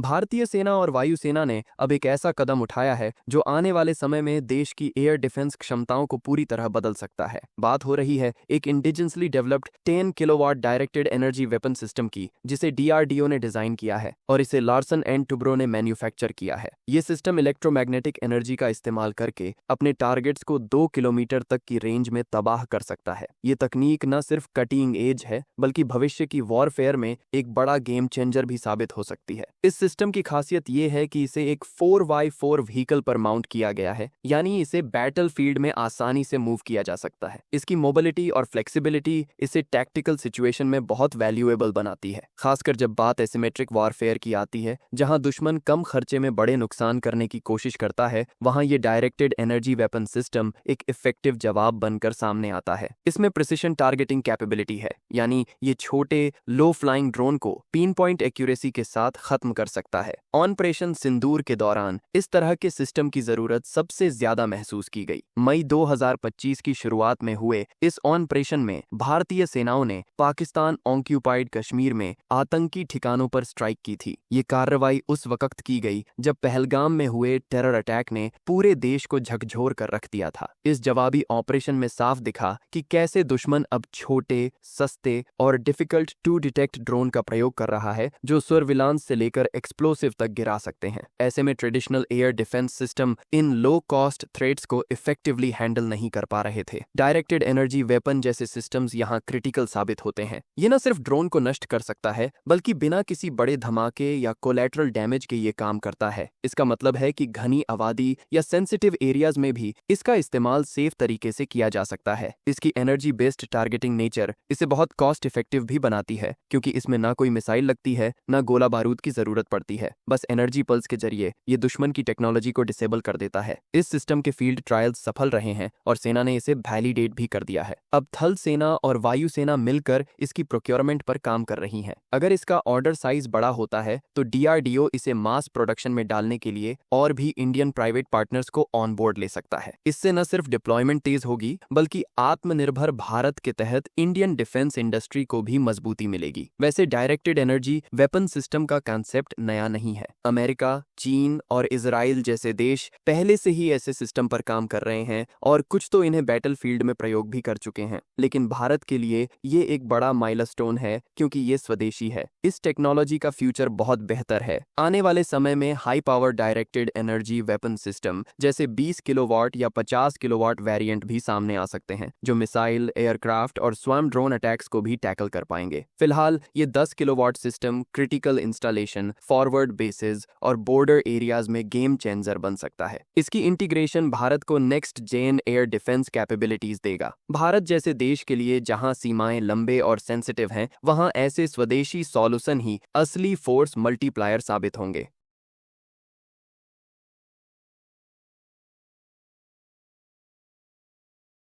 भारतीय सेना और वायुसेना ने अब एक ऐसा कदम उठाया है जो आने वाले समय में देश की एयर डिफेंस क्षमताओं को पूरी तरह बदल सकता है। बात हो रही है एक indigenously developed 10 kilowatt directed energy weapon system की, जिसे डीआरडीओ ने डिजाइन किया है और इसे लार्सन एंड टुब्रो ने मैन्युफैक्चर किया है। ये सिस्टम इलेक्ट्रोमैग्नेटिक एनर्जी का इस्तेमाल करके अपने टारगेट्स को 2 किलोमीटर तक की रेंज में तबाह कर सकता है। ये तकनीक न सिर्फ कटिंग एज है, बल्कि भविष्य की वॉरफेयर में एक बड़ा गेम चेंजर भी साबित हो सकती है। इस सिस्टम की खासियत ये है कि इसे एक 4x4 व्हीकल पर माउंट किया गया है, यानी इसे बैटलफील्ड में आसानी से मूव किया जा सकता है। इसकी मोबिलिटी और फ्लेक्सिबिलिटी इसे टैक्टिकल सिचुएशन में बहुत वैल्यूएबल बनाती है, खासकर जब बात एसिमेट्रिक वॉरफेयर की आती है, जहां दुश्मन कम खर्चे में बड़े नुकसान करने की कोशिश करता है। वहां ये डायरेक्टेड एनर्जी वेपन सिस्टम एक इफेक्टिव जवाब बनकर सामने आता है। इसमें प्रिसिशन टारगेटिंग कैपेबिलिटी है, यानी ये छोटे लो फ्लाइंग ड्रोन को पिन पॉइंट एक्यूरेसी के साथ खत्म कर सकता है। ऑपरेशन सिंदूर के दौरान इस तरह के सिस्टम की जरूरत सबसे ज्यादा महसूस की गई। मई 2025 की शुरुआत में हुए इस ऑपरेशन में भारतीय सेनाओं ने पाकिस्तान ऑक्यूपाइड कश्मीर में आतंकी ठिकानों पर स्ट्राइक की थी। ये कार्रवाई उस वक्त की गई जब पहलगाम में हुए टेरर अटैक ने पूरे देश को झकझोर कर रख दिया था। इस जवाबी ऑपरेशन में साफ दिखा कि कैसे दुश्मन अब छोटे, सस्ते और डिफिकल्ट टू डिटेक्ट ड्रोन का प्रयोग कर रहा है, जो सर्विलांस से लेकर एक्सप्लोसिव तक गिरा सकते हैं। ऐसे में traditional air defence system in low cost threats को इफेक्टिवली हैंडल नहीं कर पा रहे थे। डायरेक्टेड एनर्जी वेपन जैसे सिस्टम्स यहाँ क्रिटिकल साबित होते हैं। ये न सिर्फ ड्रोन को नष्ट कर सकता है, बल्कि बिना किसी बड़े धमाके या कोलैटरल डैमेज के ये काम करता है। इसका मतलब है कि घनी आबादी या सेंसिटिव एरियाज में भी इसका इस्तेमाल सेफ तरीके से किया जा सकता है। इसकी एनर्जी बेस्ड टारगेटिंग नेचर इसे बहुत कॉस्ट इफेक्टिव भी बनाती है, क्योंकि इसमें ना कोई मिसाइल लगती है, ना गोला बारूद की जरूरत पड़ती है। बस एनर्जी पल्स के जरिए ये दुश्मन की टेक्नोलॉजी को डिसेबल कर देता है। इस सिस्टम के फील्ड ट्रायल्स सफल रहे हैं और सेना ने इसे वैलिडेट भी कर दिया है। अब थल सेना और वायु सेना मिलकर इसकी प्रोक्योरमेंट पर काम कर रही हैं। अगर इसका ऑर्डर साइज बड़ा होता है तो डीआरडीओ इसे मास प्रोडक्शन में डालने के लिए और भी इंडियन प्राइवेट पार्टनर्स को ऑन बोर्ड ले सकता है। इससे न सिर्फ डिप्लॉयमेंट तेज होगी, बल्कि आत्मनिर्भर भारत के तहत इंडियन डिफेंस इंडस्ट्री को भी मजबूती मिलेगी। वैसे डायरेक्टेड एनर्जी वेपन सिस्टम का कॉन्सेप्ट नया नहीं है। अमेरिका, चीन और इजराइल जैसे देश पहले से ही ऐसे सिस्टम पर काम कर रहे हैं और कुछ तो इन्हें बैटलफील्ड में प्रयोग भी कर चुके हैं। लेकिन भारत के लिए ये एक बड़ा माइलस्टोन है, क्योंकि ये स्वदेशी है। इस टेक्नोलॉजी का फ्यूचर बहुत बेहतर है। आने वाले समय में high power directed energy weapon system जैसे 20 किलोवाट या 50 किलोवाट वेरिएंट भी सामने आ सकते हैं, जो मिसाइल, एयरक्राफ्ट और स्वयं ड्रोन अटैक्स को भी टैकल कर पाएंगे। फिलहाल ये 10 kilowatt system critical installation, forward basis और बॉर्डर एरियाज में गेम चेंजर बन सकता है। इसकी इंटीग्रेशन भारत को next gen air defence capabilities देगा। भारत जैसे देश के लिए जहां सीमाएं लंबे और सेंसिटिव हैं, वहां ऐसे स्वदेशी सॉल्यूशन ही असली फोर्स मल्टीप्लायर साबित होंगे।